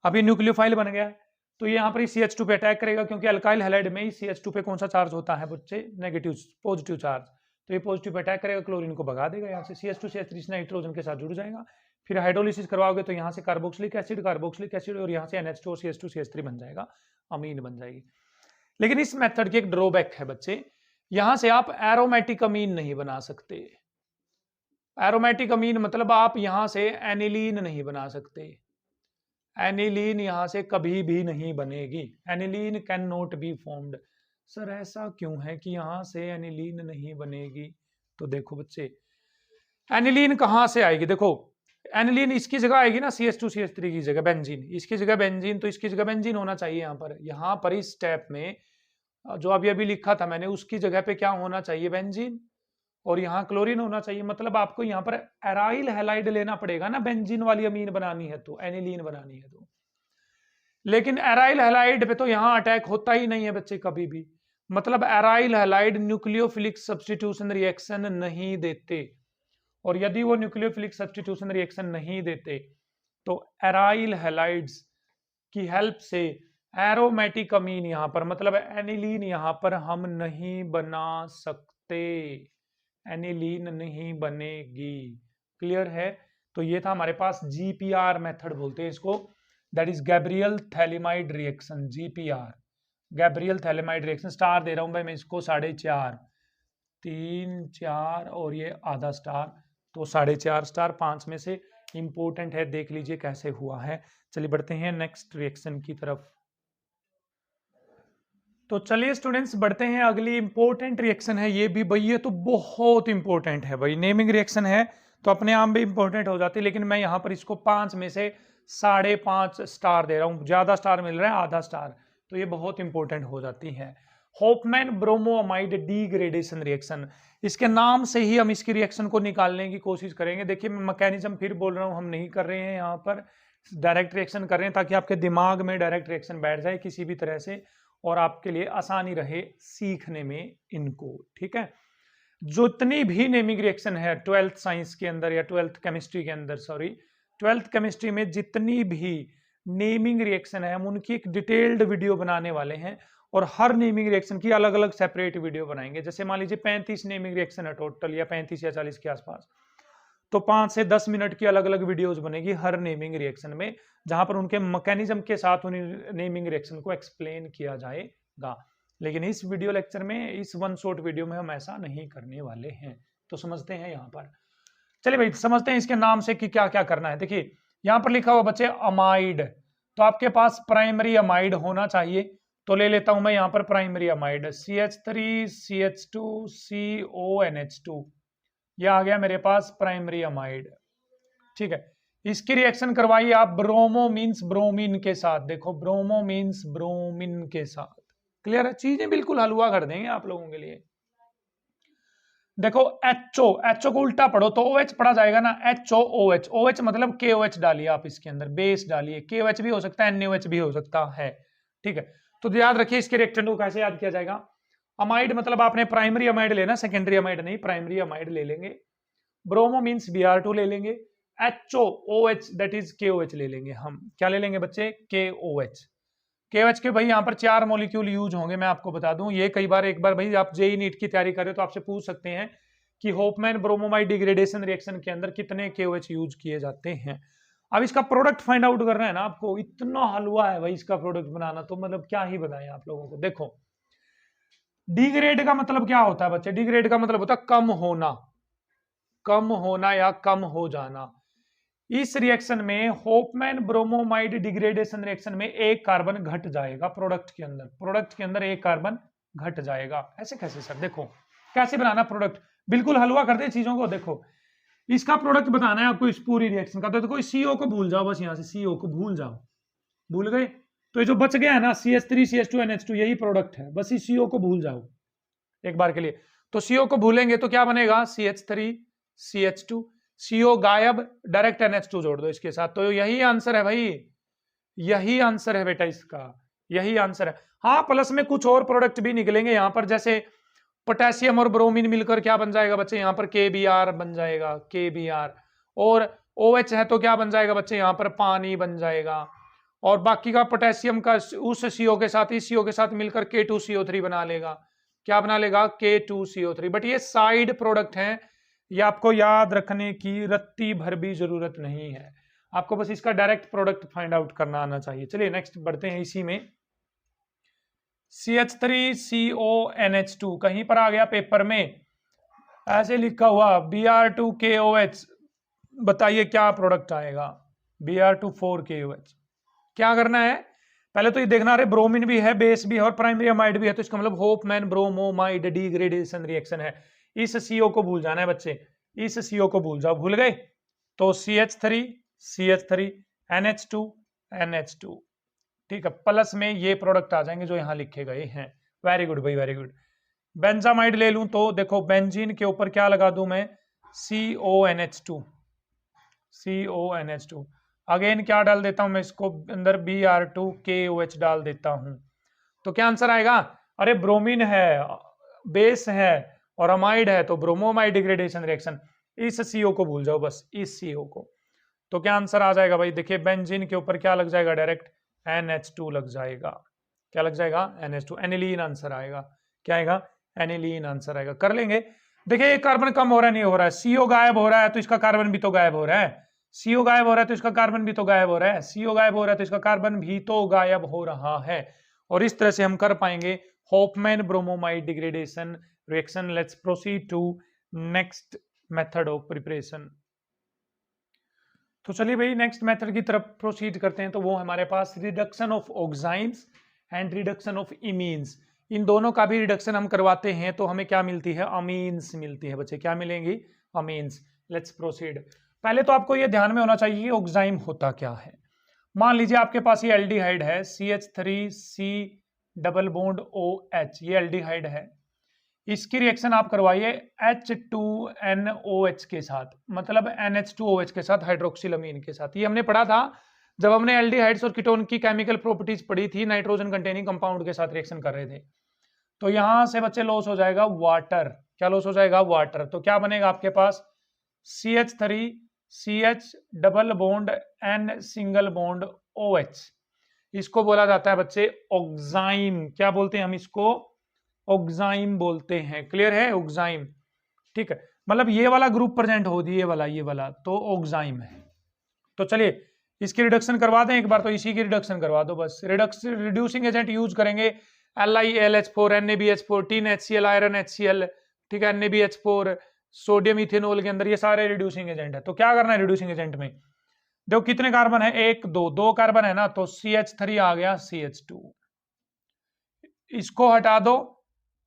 अभी न्यूक्लियोफाइल बन गया है, तो ये यहाँ पर CH2 पे अटैक करेगा, क्योंकि अल्काइल हैलाइड में ही CH2 पे कौन सा चार्ज होता है बच्चे? Negative, positive charge. तो ये पॉजिटिव पे अटैक करेगा, क्लोरीन को भगा देगा यहाँ से। CH2 CH3 नाइट्रोजन के साथ जुड़ जाएगा। फिर हाइड्रोलिसिस करवाओगे तो यहाँ से कार्बोक्सिलिक एसिड, और यहाँ से NH2 CH2 CH3 बन जाएगा, अमीन बन जाएगी। लेकिन इस मेथड की एक ड्रॉबैक है बच्चे, यहां से आप एरोमेटिक अमीन नहीं बना सकते। एरोमेटिक अमीन मतलब आप यहां से एनिलीन नहीं बना सकते। एनिलीन यहां से कभी भी नहीं बनेगी। Aniline can not be formed. Sir ऐसा क्यों है कि यहां से एनिलीन नहीं बनेगी? तो देखो बच्चे, एनिलीन कहां से आएगी? देखो एनिलीन इसकी जगह आएगी ना, CH2 CH3 की जगह बेंजीन, इसकी जगह बेंजीन, तो इसकी जगह बेंजीन होना चाहिए यहाँ पर इस स्टेप में जो अभी अभी लिखा था मैंने, उसकी जगह पे क्या होना चाहिए? बेंजीन। और यहाँ क्लोरीन होना चाहिए। मतलब आपको यहाँ पर एराइल हैलाइड लेना पड़ेगा ना, बेंजीन वाली अमीन बनानी है तो, एनिलीन बनानी है तो। लेकिन एराइल हैलाइड पे तो यहाँ अटैक होता ही नहीं है बच्चे कभी भी। मतलब aryl halide nucleophilic substitution reaction नहीं देते। और यदि वो न्यूक्लियोफिलिक सब्स्टिट्यूशन रिएक्शन नहीं देते तो एराइल हैलाइड्स की हेल्प से एरोमेटिक अमीन यहां पर, मतलब एनिलीन यहां पर हम नहीं बना सकते। एनिलीन नहीं बनेगी। क्लियर है? तो ये था हमारे पास GPR मेथड बोलते हैं इसको, that is Gabriel phthalimide reaction. GPR, Gabriel phthalimide reaction. Star दे रहा हूं भाई मैं इसको 4.5। 3 4 और ये आधा स्टार, तो 4.5 स्टार। 5 में से इंपॉर्टेंट है, देख लीजिए कैसे हुआ है। चलिए बढ़ते हैं नेक्स्ट रिएक्शन की तरफ। तो चलिए स्टूडेंट्स बढ़ते हैं, अगली इंपॉर्टेंट रिएक्शन है ये भी भाई, ये तो बहुत इंपॉर्टेंट है भाई। नेमिंग रिएक्शन है तो अपने आप में इंपॉर्टेंट हो जाती है, लेकिन मैं यहाँ पर इसको 5 में से 5.5 स्टार दे रहा हूँ, ज्यादा स्टार मिल रहा है, आधा स्टार, तो ये बहुत इंपॉर्टेंट हो जाती है। होफमैन ब्रोमोअमाइड डिग्रेडेशन रिएक्शन, इसके नाम से ही हम इसकी रिएक्शन को निकालने की कोशिश करेंगे। देखिए मैं मैकेनिज्म फिर बोल रहा हूँ, हम नहीं कर रहे हैं यहाँ पर डायरेक्ट रिएक्शन कर रहे हैं, ताकि आपके दिमाग में डायरेक्ट रिएक्शन बैठ जाए किसी भी तरह से और आपके लिए आसानी रहे सीखने में इनको, ठीक है। जितनी भी नेमिंग रिएक्शन है 12th साइंस के अंदर या 12th केमिस्ट्री के अंदर, सॉरी 12th केमिस्ट्री में जितनी भी नेमिंग रिएक्शन है हम उनकी एक डिटेल्ड वीडियो बनाने वाले हैं, और हर नेमिंग रिएक्शन की अलग अलग सेपरेट वीडियो बनाएंगे। जैसे मान लीजिए 35 नेमिंग रिएक्शन है टोटल, या 35 या 40 के आसपास, तो 5 से 10 मिनट की अलग अलग वीडियोस बनेगी हर नेमिंग रिएक्शन में, जहां पर उनके मैकेनिज्म के साथ उन नेमिंग रिएक्शन को एक्सप्लेन किया जाएगा। लेकिन इस वीडियो लेक्चर में, इस वन शॉट वीडियो में हम ऐसा नहीं करने वाले हैं। तो समझते हैं यहाँ पर, चलिए भाई समझते हैं इसके नाम से कि क्या क्या करना है। देखिए यहाँ पर लिखा हुआ बच्चे अमाइड, तो आपके पास प्राइमरी अमाइड होना चाहिए, तो ले लेता हूं मैं यहाँ पर primary amide CH3 CH2 CONH2, ये आ गया मेरे पास प्राइमरी अमाइड, ठीक है। इसकी रिएक्शन करवाइए आप ब्रोमो मींस ब्रोमीन के साथ, देखो ब्रोमो मींस ब्रोमीन के साथ, क्लियर है, चीजें बिल्कुल हलवा कर देंगे आप लोगों के लिए। देखो एचओ को उल्टा पढ़ो तो OH पढ़ा जाएगा ना, HOOH, OH मतलब KOH डालिए आप इसके अंदर, बेस डालिए, KOH भी हो सकता है, NaOH भी हो सकता है, ठीक है। तो याद रखिए इसके रिएक्टेंट को कैसे याद किया जाएगा। अमाइड मतलब आपने प्राइमरी अमाइड लेना, सेकेंडरी अमाइड नहीं, प्राइमरी अमाइड ले लेंगे। ब्रोमो मींस Br2 ले लेंगे, HOOH दैट इज KOH ले लेंगे। हम क्या ले लेंगे बच्चे, KOH के भाई यहाँ पर 4 मॉलिक्यूल यूज होंगे, मैं आपको बता दूं। ये कई बार, एक बार भाई आप जेई नीट की तैयारी कर रहे हो तो आपसे पूछ सकते हैं कि होफमैन ब्रोमोमाइड डिग्रेडेशन रिएक्शन के अंदर कितने KOH यूज किए जाते हैं। अब इसका प्रोडक्ट फाइंड आउट करना है ना आपको, इतना हलवा है भाई इसका प्रोडक्ट बनाना, तो मतलब क्या ही बताएं आप लोगों को। देखो डिग्रेड का मतलब क्या होता है बच्चे, डिग्रेड का मतलब होता है कम होना, कम होना या कम हो जाना। इस रिएक्शन में होफमैन ब्रोमोमाइड डिग्रेडेशन रिएक्शन में एक कार्बन घट जाएगा प्रोडक्ट के अंदर, प्रोडक्ट के अंदर एक कार्बन घट जाएगा। ऐसे कैसे सर, देखो कैसे बनाना प्रोडक्ट, बिल्कुल हलवा कर दे चीजों को। देखो इसका प्रोडक्ट बताना है आपको इस पूरी रिएक्शन का, तो देखो CO को भूल जाओ, बस यहां से CO को भूल जाओ, भूल गए तो ये जो बच गया है ना CH3 CH2 NH2 यही प्रोडक्ट है, बस इस CO को भूल जाओ एक बार के लिए। तो CO को भूलेंगे तो क्या बनेगा, CH3 CH2, CO गायब, डायरेक्ट NH2 जोड़ दो इसके साथ, तो यही आंसर है भाई, यही आंसर है बेटा इसका, यही आंसर है। हाँ प्लस में कुछ और प्रोडक्ट भी निकलेंगे यहाँ पर, जैसे पोटेशियम और ब्रोमीन मिलकर क्या बन जाएगा बच्चे, यहाँ पर KBr बन जाएगा, KBr, और OH है तो क्या बन जाएगा बच्चे, यहाँ पर पानी बन जाएगा, और बाकी का पोटेशियम का उस CO के साथ, इस CO के साथ मिलकर K2CO3 बना लेगा, क्या बना लेगा, K2CO3। बट ये साइड प्रोडक्ट है, ये आपको याद रखने की रत्ती भर भी जरूरत नहीं है, आपको बस इसका डायरेक्ट प्रोडक्ट फाइंड आउट करना आना चाहिए। चलिए नेक्स्ट बढ़ते हैं, इसी में CH3CONH2 कहीं पर आ गया पेपर में ऐसे लिखा हुआ Br2KOH, बताइए क्या प्रोडक्ट आएगा, Br2,4KOH। क्या करना है, पहले तो ये देखना, अरे ब्रोमीन भी है, बेस भी है और प्राइमरी अमाइड भी है, तो इसका मतलब होफमैन ब्रोमोमाइड डिग्रेडेशन रिएक्शन है। इस CO को भूल जाना है बच्चे, इस CO को भूल जाओ, भूल गए तो CH3 CH3 NH2 NH2, ठीक है, प्लस में ये प्रोडक्ट आ जाएंगे जो यहां लिखे गए हैं। वेरी गुड भाई, वेरी गुड। बेंजामाइड ले लूं तो देखो बेंजीन के ऊपर क्या लगा दूं मैं, CONH2, CONH2, अगेन क्या डाल देता हूं मैं इसको अंदर, Br2KOH डाल देता हूं, तो क्या आंसर आएगा, अरे ब्रोमीन है, बेस है और अमाइड है, तो ब्रोमोमाइड डिग्रेडेशन रिएक्शन, इस CO को भूल जाओ, बस इस CO को, तो क्या आंसर आ जाएगा भाई, देखिए बेंजीन के ऊपर क्या लग जाएगा, डायरेक्ट NH2 लग जाएगा, क्या लग जाएगा, NH2, एनिलीन आंसर आएगा, क्या आएगा, एनिलीन आंसर आएगा। कर लेंगे, देखिए ये कार्बन कम हो रहा है, नहीं हो रहा है, CO गायब हो रहा है तो इसका कार्बन भी तो गायब हो रहा है, CO गायब हो रहा है तो इसका कार्बन भी तो गायब हो रहा है, CO गायब हो रहा है तो इसका कार्बन भी तो गायब हो रहा है, और इस तरह से हम कर पाएंगे Hofmann bromomide degradation reaction. Let's proceed to next method of preparation. तो चलिए भाई नेक्स्ट मेथड की तरफ प्रोसीड करते हैं। तो वो हमारे पास reduction of oximes and reduction of imines, इन दोनों का भी रिडक्शन हम करवाते हैं तो हमें क्या मिलती है, अमीन्स मिलती है बच्चे। क्या मिलेंगी, अमीन्स। Let's proceed. पहले तो आपको ये ध्यान में होना चाहिए कि ऑक्साइम होता क्या है। मान लीजिए आपके पास ये एल्डिहाइड है CH3C डबल बॉन्ड OH, ये एल्डिहाइड है। इसकी रिएक्शन आप करवाइए H2NOH के साथ, मतलब NH2OH के साथ, हाइड्रोक्सिलमीन के साथ। ये हमने पढ़ा था जब हमने एल्डिहाइड्स और कीटोन की केमिकल प्रॉपर्टीज पढ़ी थी, नाइट्रोजन कंटेनिंग कंपाउंड के साथ रिएक्शन कर रहे थे। तो यहां से बच्चे लॉस हो जाएगा वाटर। क्या लॉस हो जाएगा, वाटर। तो क्या बनेगा आपके पास CH3CH double bond N single bond OH। इसको बोला जाता है बच्चे ऑक्साइम। क्या बोलते हैं हम इसको, ऑक्साइम बोलते हैं। क्लियर है, ऑक्साइम। ठीक है, मतलब ये वाला ग्रुप प्रेजेंट हो, ये वाला तो ऑक्साइम है। तो चलिए इसकी रिडक्शन करवा दें एक बार, तो इसी की रिडक्शन करवा दो बस। रिड्यूसिंग एजेंट यूज करेंगे LiLH4 NaBH4 tin HCl iron HCl, ठीक है, NaBH4 सोडियम इथेनॉल के अंदर, ये सारे रिड्यूसिंग एजेंट है। तो क्या करना है रिड्यूसिंग एजेंट में, देखो कितने कार्बन है, एक दो कार्बन है ना, तो CH3 आ गया CH2, इसको हटा दो,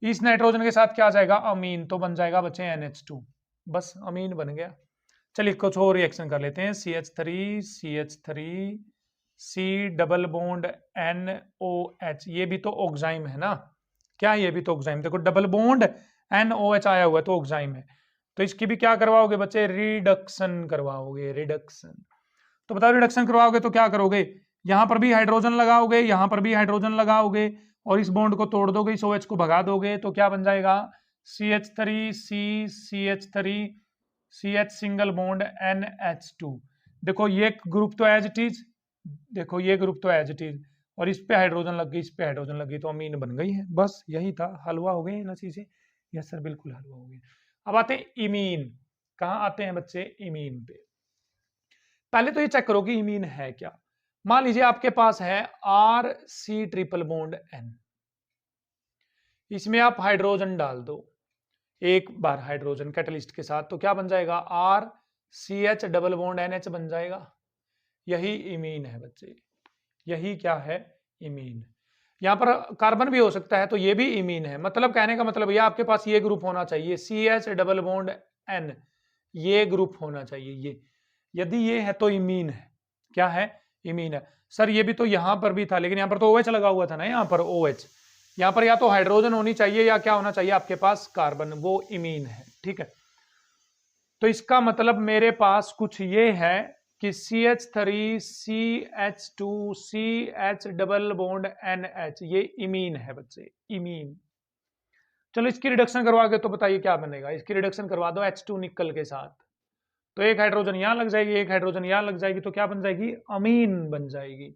इस नाइट्रोजन के साथ क्या आ जाएगा, अमीन, तो बन जाएगा बच्चे NH2, बस अमीन बन गया। चलिए कुछ और रिएक्शन कर लेते हैं। CH3 C double bond NOH, ये भी तो ऑक्साइम है ना, क्या ये भी तो ऑक्साइम, देखो डबल बॉन्ड NOH आया हुआ है तो ऑक्साइम है। तो इसकी भी क्या करवाओगे बच्चे, रिडक्शन करवाओगे, रिडक्शन। तो बताओ रिडक्शन करवाओगे तो क्या करोगे, यहां पर भी हाइड्रोजन लगाओगे, यहां पर भी हाइड्रोजन लगाओगे, और इस बॉन्ड को तोड़ दोगे, इस OH को भगा दोगे, तो क्या बन जाएगा CH3CH सिंगल बॉन्ड NH2। देखो ये ग्रुप तो एज इट इज, देखो ये ग्रुप तो एज इट इज, और इस पे हाइड्रोजन लग गई, इस पे हाइड्रोजन लग गई, तो अमीन बन गई है। बस यही था, हलवा हो गए ना चीजें। यस सर बिल्कुल हलवा हो गए। अब आते हैं इमीन। कहां आते हैं बच्चे, इमीन पे। पहले तो ये चेक करो कि इमीन है क्या। मान लीजिए आपके पास है RC ट्रिपल बॉन्ड N, इसमें आप हाइड्रोजन डाल दो एक बार हाइड्रोजन कैटलिस्ट के साथ, तो क्या बन जाएगा, RCH डबल बॉन्ड NH बन जाएगा। यही इमीन है बच्चे, यही क्या है, इमीन। यहां पर कार्बन भी हो सकता है तो ये भी इमीन है। मतलब कहने का मतलब ये आपके पास ये ग्रुप होना चाहिए CH डबल बॉन्ड N, ये ग्रुप होना चाहिए ये। यदि ये है तो इमीन है। क्या है, इमीन है। सर ये भी तो यहां पर भी था, लेकिन यहां पर तो OH लगा हुआ था ना, यहां पर OH, यहां पर या तो हाइड्रोजन होनी चाहिए या क्या होना चाहिए आपके पास, कार्बन, वो इमीन है। ठीक है, तो इसका मतलब मेरे पास कुछ ये है कि CH3CH2CH डबल बॉन्ड NH, ये इमीन है बच्चे, इमीन। चलो इसकी रिडक्शन करवा के तो बताइए क्या बनेगा। इसकी रिडक्शन करवा दो H2 निकल के साथ, तो एक हाइड्रोजन यहां लग जाएगी, एक हाइड्रोजन यहां लग जाएगी, तो क्या बन जाएगी, अमीन बन जाएगी।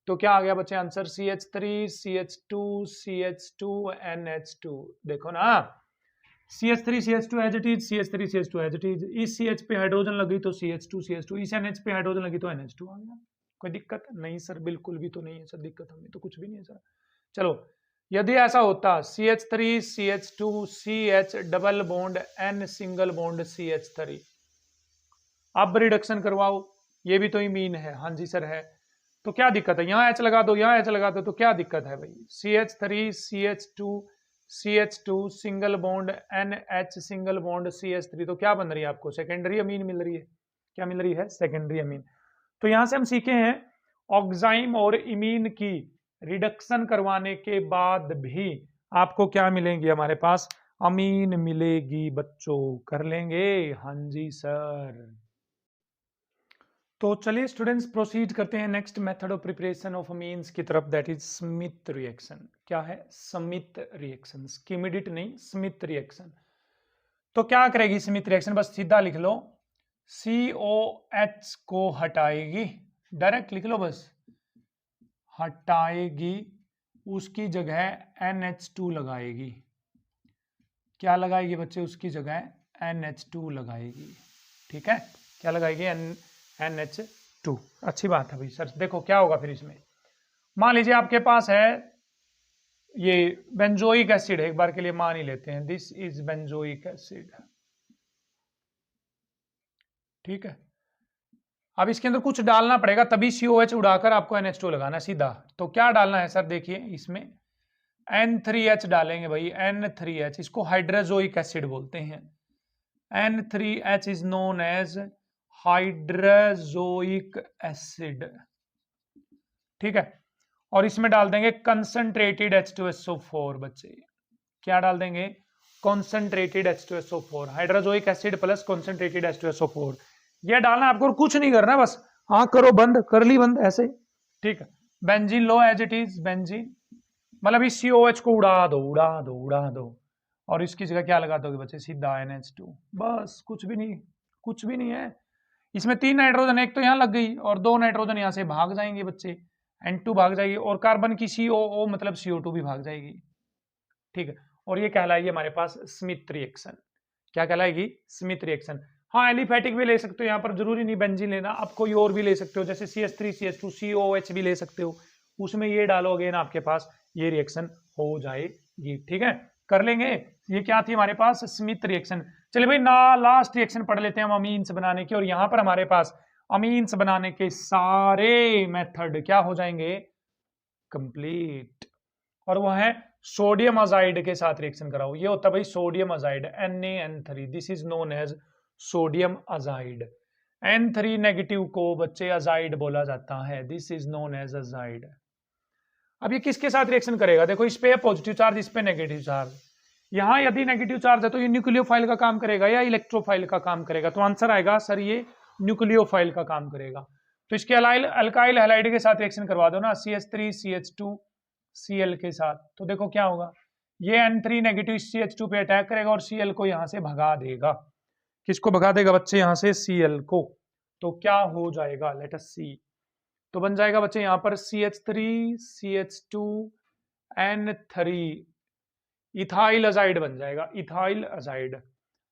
तो क्या आ गया बच्चे आंसर, CH3CH2CH2NH2। देखो ना, CH3CH2 as it is, CH3CH2 as it is, इस CH पे हाइड्रोजन लगी तो CH2CH2, इस NH पे हाइड्रोजन लगी तो NH2 आ गया। कोई दिक्कत नहीं सर, बिल्कुल भी तो नहीं है सर दिक्कत, हमें तो कुछ भी नहीं है सर। चलो यदि ऐसा होता CH3CH2CH double bond N single bond CH3, अब रिडक्शन करवाओ, ये भी तो इमीन है। हाँ जी सर है, तो क्या दिक्कत है, यहाँ H लगा दो, यहाँ H लगा दो, तो क्या दिक्कत है भाई। CH3CH2 single bond NH single bond CH3, तो क्या बन रही है आपको, सेकेंडरी अमीन मिल रही है। क्या मिल रही है, सेकेंडरी अमीन। तो यहां से हम सीखे हैं ऑक्साइम और इमीन की रिडक्शन करवाने के बाद भी आपको क्या मिलेंगी, हमारे पास अमीन मिलेगी बच्चों। कर लेंगे, हाँ जी सर। तो चलिए स्टूडेंट्स प्रोसीड करते हैं next method of preparation of amines की तरफ, दैट इज स्मिथ रिएक्शन। क्या है, स्मिथ रिएक्शन, स्किमिडिट नहीं, स्मिथ रिएक्शन। तो क्या करेगी स्मिथ रिएक्शन, बस सीधा लिख लो, COH को हटाएगी, डायरेक्ट लिख लो बस, हटाएगी, उसकी जगह NH2 लगाएगी। क्या लगाएगी बच्चे, उसकी जगह NH2 लगाएगी। ठीक है, क्या लगाएगी, NH2। अच्छी बात है भाई सर। देखो क्या होगा फिर इसमें, मान लीजिए आपके पास है ये बेंजोइक एसिड है, एक बार के लिए मान ही लेते हैं, दिस इज बेंजोइक एसिड। ठीक है, अब इसके अंदर कुछ डालना पड़ेगा, तभी COH उड़ाकर आपको NH2 लगाना सीधा। तो क्या डालना है सर, देखिए इसमें N3H डालेंगे भाई, N3H, इसको हाइड्रोजोइक एसिड बोलते हैं। N3H is known as hydrazoic acid. ठीक है, और इसमें डाल देंगे कंसंट्रेटेड H2SO4 बच्चे। क्या डाल देंगे, concentrated H2SO4, hydrazoic acid plus concentrated H2SO4। ये डालना आपको और कुछ नहीं करना, बस हाँ करो बंद, कर ली बंद ऐसे। ठीक है, बेंजीन लो एज इट इज, बेंजीन मतलब इस COH को उड़ा दो उड़ा दो उड़ा दो, और इसकी जगह क्या लगा दोगे बच्चे, सीधा NH2। बस कुछ भी नहीं, कुछ भी नहीं है। इसमें 3 नाइट्रोजन, एक तो यहाँ लग गई और 2 नाइट्रोजन यहाँ से भाग जाएंगे बच्चे, N2 भाग जाएगी, और कार्बन की COO मतलब CO2 भी भाग जाएगी। ठीक है, और ये कहलाएगी हमारे पास स्मिथ रिएक्शन। क्या कहलाएगी, स्मिथ रिएक्शन। हाँ एलिफेटिक भी ले सकते हो, यहाँ पर जरूरी नहीं बेंजीन लेना, आप कोई और भी ले सकते हो, जैसे CH3 CH2 COH भी ले सकते हो, उसमें ये डालोगे ना आपके पास ये रिएक्शन हो जाएगी। ठीक है, कर लेंगे। ये क्या थी हमारे पास, स्मिथ रिएक्शन। चलिए भाई ना लास्ट रिएक्शन पढ़ लेते हैं हम अमीन्स बनाने की, और यहां पर हमारे पास अमीन्स बनाने के सारे मेथड क्या हो जाएंगे, कंप्लीट। और वो है सोडियम अजाइड के साथ रिएक्शन कराओ, ये होता है भाई sodium azide NaN3, this is known as sodium azide. N3 negative को बच्चे अजाइड बोला जाता है, this is known as azide. अब ये किसके साथ रिएक्शन करेगा, देखो इस पे पॉजिटिव चार्ज, इस पे नेगेटिव चार्ज। यहां यदि नेगेटिव चार्ज है तो ये न्यूक्लियोफाइल का काम करेगा या इलेक्ट्रोफाइल का काम करेगा, तो आंसर आएगा सर ये न्यूक्लियोफाइल का काम करेगा। तो इसके अल्काइल हैलाइड के साथ रिएक्शन करवा दो ना, CH3 CH2 Cl के साथ, तो देखो क्या होगा, ये N3 नेगेटिव CH2 पे अटैक करेगा और Cl को यहां से भगा देगा। किसको भगा देगा बच्चे, यहां से Cl को। तो क्या हो जाएगा, लेट अस सी। तो बन जाएगा बच्चे यहां पर CH3 CH2 N3, ethyl azide बन जाएगा, इथाइल अजाइड।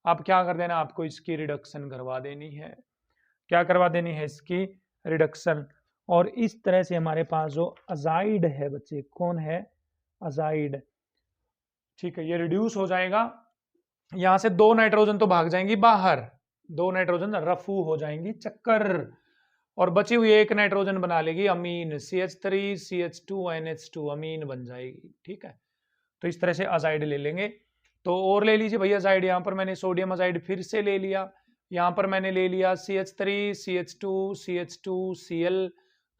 अब क्या कर देना, आपको इसकी रिडक्शन करवा देनी है। क्या करवा देनी है, इसकी रिडक्शन। और इस तरह से हमारे पास जो अजाइड है बच्चे, कौन है, अजाइड। ठीक है, ये रिड्यूस हो जाएगा, यहां से 2 नाइट्रोजन तो भाग जाएंगी बाहर, 2 नाइट्रोजन रफू हो जाएंगी चक्कर, और बची हुई 1 नाइट्रोजन बना लेगी अमीन, CH3 CH2 NH2 अमीन बन जाएगी। ठीक है, तो इस तरह से अजाइड ले लेंगे। तो और ले लीजिए भैया अजाइड, यहाँ पर मैंने सोडियम अजाइड फिर से ले लिया, यहाँ पर मैंने ले लिया CH3 CH2 CH2 Cl।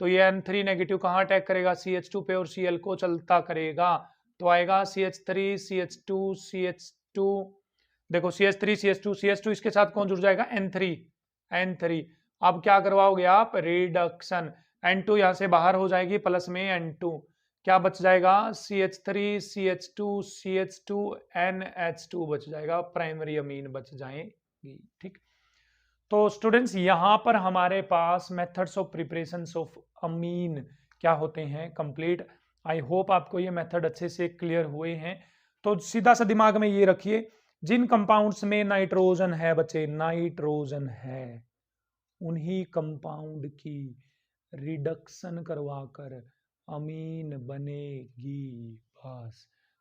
तो ये N3 नेगेटिव कहाँ अटैक करेगा, CH2 पे, और Cl को चलता करेगा, तो आएगा CH3 CH2 CH2। देखो CH3 इसके साथ कौन जुड़ जाएगा, N3। अब क्या करवाओगे आप, रिडक्शन, N2 यहां से बाहर हो जाएगी, प्लस में N2, क्या बच जाएगा, CH3 CH2 CH2 NH2 बच जाएगा, प्राइमरी अमीन बच जाएंगी। ठीक, तो स्टूडेंट्स यहां पर हमारे पास मेथड्स ऑफ प्रिपरेशन ऑफ अमीन क्या होते हैं, कंप्लीट। आई होप आपको ये मेथड अच्छे से क्लियर हुए हैं। तो सीधा सा दिमाग में ये रखिए, जिन कंपाउंड्स में नाइट्रोजन है बच्चे, नाइट्रोजन है, उन्हीं कंपाउंड की रिडक्शन करवाकर अमीन बनेगी, बस।